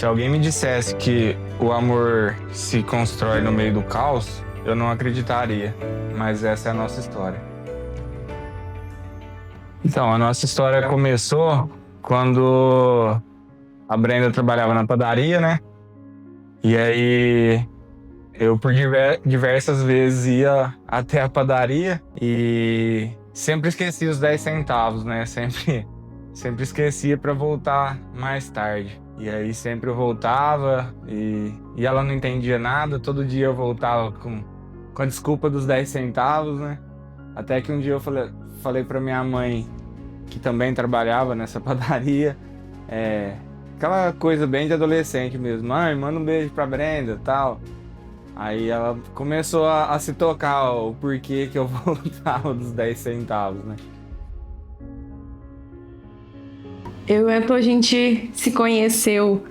Se alguém me dissesse que o amor se constrói no meio do caos, eu não acreditaria, mas essa é a nossa história. Então, a nossa história começou quando a Brenda trabalhava na padaria, né? E aí eu por diversas vezes ia até a padaria e sempre esquecia os 10 centavos, né? Sempre esquecia para voltar mais tarde. E aí sempre eu voltava e ela não entendia nada. Todo dia eu voltava com a desculpa dos 10 centavos, né? Até que um dia eu falei para minha mãe, que também trabalhava nessa padaria, aquela coisa bem de adolescente mesmo. Mãe, manda um beijo pra Brenda e tal. Aí ela começou a se tocar o porquê que eu voltava dos 10 centavos, né? Eu e o Eto, a gente se conheceu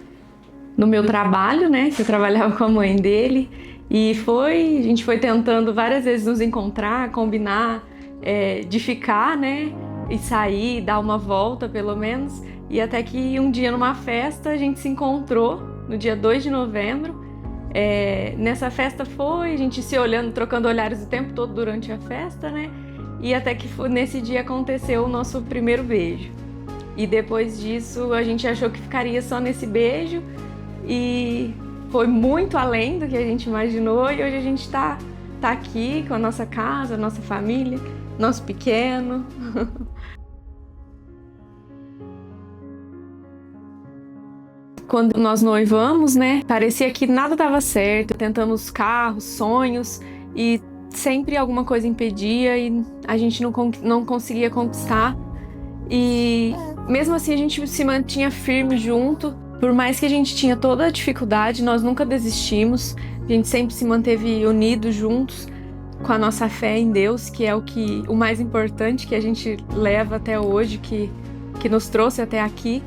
no meu trabalho, né? Que eu trabalhava com a mãe dele. E a gente foi tentando várias vezes nos encontrar, combinar, de ficar, né? E sair, dar uma volta pelo menos. E até que um dia numa festa a gente se encontrou, no dia 2 de novembro. Nessa festa a gente se olhando, trocando olhares o tempo todo durante a festa, né? E até que nesse dia aconteceu o nosso primeiro beijo. E depois disso a gente achou que ficaria só nesse beijo e foi muito além do que a gente imaginou e hoje a gente tá aqui com a nossa casa, a nossa família, nosso pequeno. Quando nós noivamos, né, parecia que nada dava certo, tentamos carros, sonhos e sempre alguma coisa impedia e a gente não conseguia conquistar. E mesmo assim a gente se mantinha firme junto, por mais que a gente tinha toda a dificuldade, nós nunca desistimos, a gente sempre se manteve unidos juntos com a nossa fé em Deus, que é o mais importante que a gente leva até hoje, que nos trouxe até aqui.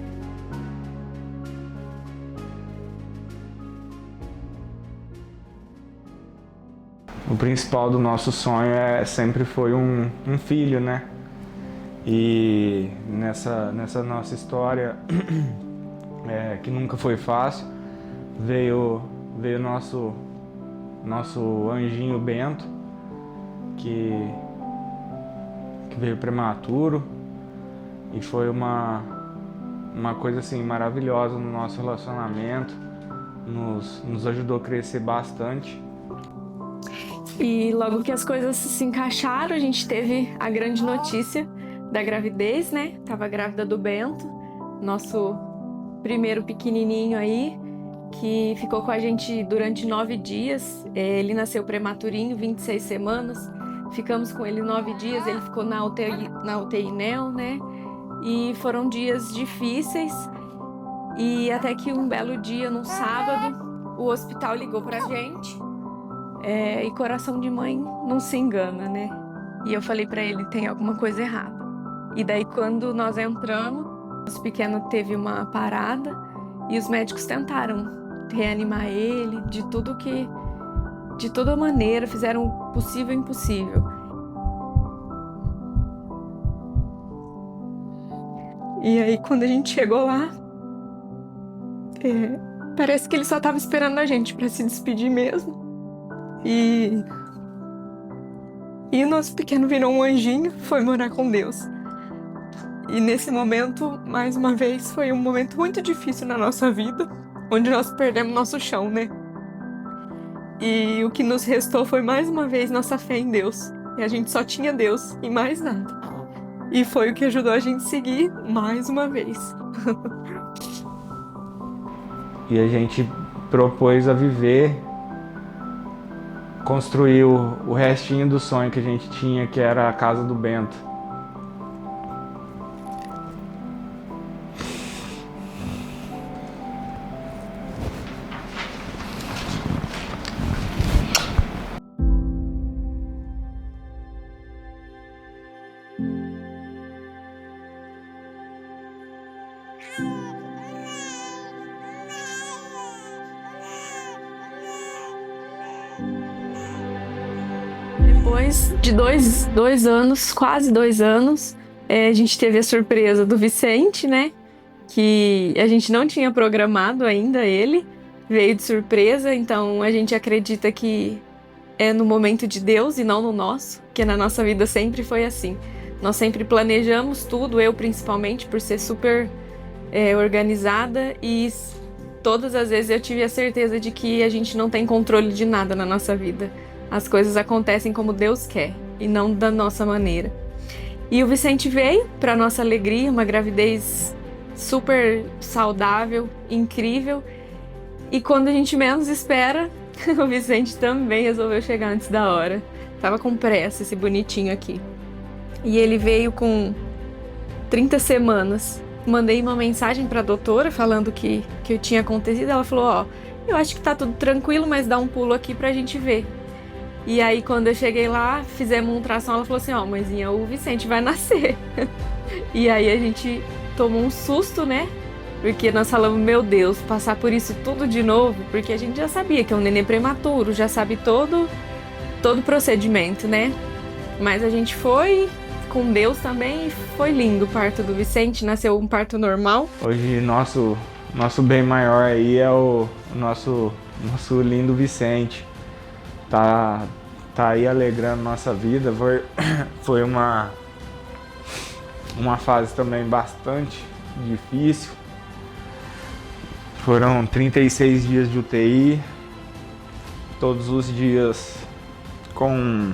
O principal do nosso sonho sempre foi um filho, né? E nessa nossa história, que nunca foi fácil, veio nosso anjinho Bento, que veio prematuro e foi uma coisa assim maravilhosa no nosso relacionamento, nos ajudou a crescer bastante. E logo que as coisas se encaixaram, a gente teve a grande notícia da gravidez, né? Tava grávida do Bento, nosso primeiro pequenininho aí, que ficou com a gente durante 9 dias. Ele nasceu prematurinho, 26 semanas. Ficamos com ele 9 dias, ele ficou na UTI Neo, né? E foram dias difíceis. E até que um belo dia, num sábado, o hospital ligou pra gente. E coração de mãe não se engana, né? E eu falei pra ele, tem alguma coisa errada. E daí quando nós entramos, o pequeno teve uma parada e os médicos tentaram reanimar ele de toda maneira, fizeram o possível e impossível. E aí quando a gente chegou lá, parece que ele só estava esperando a gente para se despedir mesmo. E o nosso pequeno virou um anjinho, foi morar com Deus. E nesse momento, mais uma vez, foi um momento muito difícil na nossa vida, onde nós perdemos nosso chão, né? E o que nos restou foi mais uma vez nossa fé em Deus. E a gente só tinha Deus e mais nada. E foi o que ajudou a gente a seguir mais uma vez. E a gente propôs a viver, construir o restinho do sonho que a gente tinha, que era a casa do Bento. Depois de dois anos, quase 2 anos, a gente teve a surpresa do Vicente, né? que a gente não tinha programado ainda ele, veio de surpresa, então a gente acredita que é no momento de Deus e não no nosso, que na nossa vida sempre foi assim. Nós sempre planejamos tudo, eu principalmente, por ser super organizada, e todas as vezes eu tive a certeza de que a gente não tem controle de nada na nossa vida. As coisas acontecem como Deus quer e não da nossa maneira. E o Vicente veio, para nossa alegria, uma gravidez super saudável, incrível. E quando a gente menos espera, o Vicente também resolveu chegar antes da hora. Tava com pressa, esse bonitinho aqui. E ele veio com 30 semanas. Mandei uma mensagem pra doutora falando que tinha acontecido. Ela falou, ó, eu acho que tá tudo tranquilo, mas dá um pulo aqui pra gente ver. E aí, quando eu cheguei lá, fizemos um ultrassom, ela falou assim, ó, mãezinha, o Vicente vai nascer. E aí a gente tomou um susto, né? Porque nós falamos, meu Deus, passar por isso tudo de novo, porque a gente já sabia que é um neném prematuro, já sabe todo o procedimento, né? Mas a gente foi com Deus também e foi lindo o parto do Vicente, nasceu um parto normal. Hoje nosso bem maior aí é o nosso lindo Vicente. Tá aí alegrando nossa vida. Foi uma fase também bastante difícil. Foram 36 dias de UTI, todos os dias com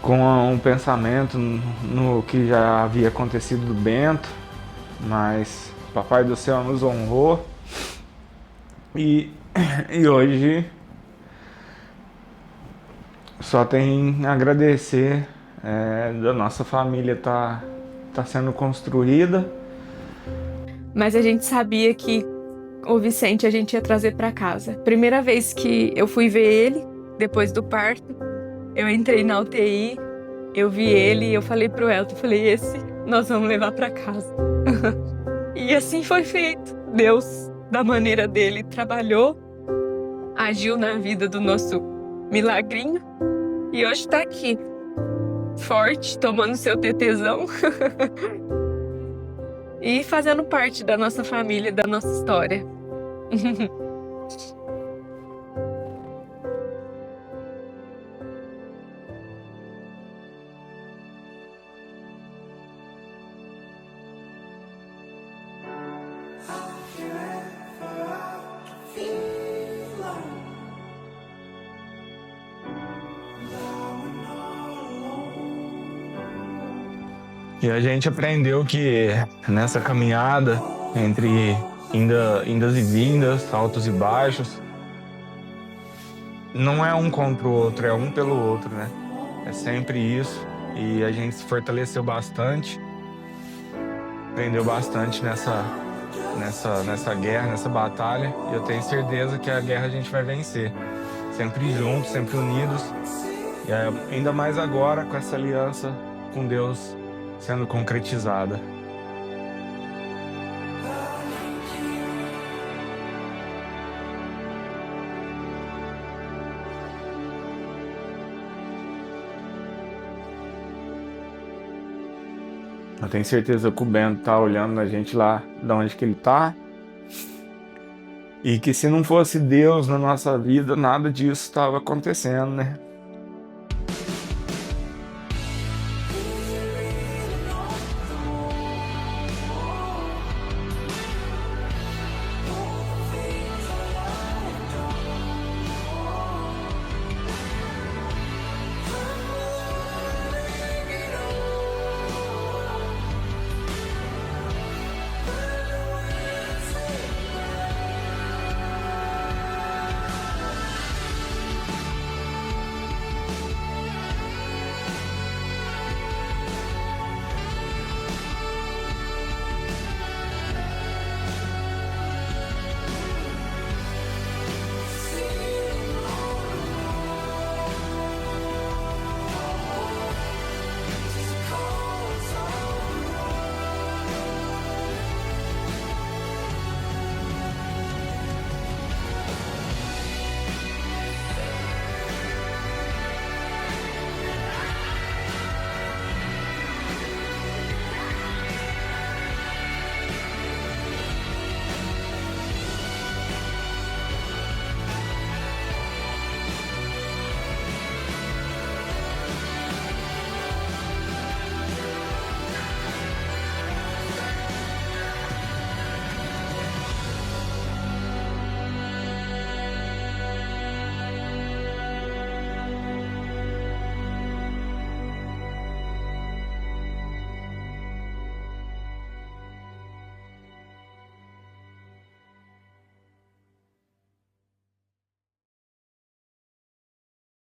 um pensamento no que já havia acontecido do Bento, mas Papai do Céu nos honrou e hoje só tem a agradecer da nossa família tá sendo construída. Mas a gente sabia que o Vicente a gente ia trazer para casa. Primeira vez que eu fui ver ele, depois do parto, eu entrei na UTI, eu vi ele e eu falei pro Elton, esse nós vamos levar para casa. E assim foi feito. Deus, da maneira dele, trabalhou, agiu na vida do nosso milagrinho e hoje tá aqui, forte, tomando seu tetezão. E fazendo parte da nossa família, da nossa história. E a gente aprendeu que nessa caminhada entre indas e vindas, altos e baixos, não é um contra o outro, é um pelo outro, né? É sempre isso. E a gente se fortaleceu bastante, aprendeu bastante nessa guerra, nessa batalha. E eu tenho certeza que a guerra a gente vai vencer. Sempre juntos, sempre unidos. E ainda mais agora com essa aliança com Deus sendo concretizada. Eu tenho certeza que o Bento tá olhando a gente lá de onde que ele tá. E que se não fosse Deus na nossa vida, nada disso estava acontecendo, né?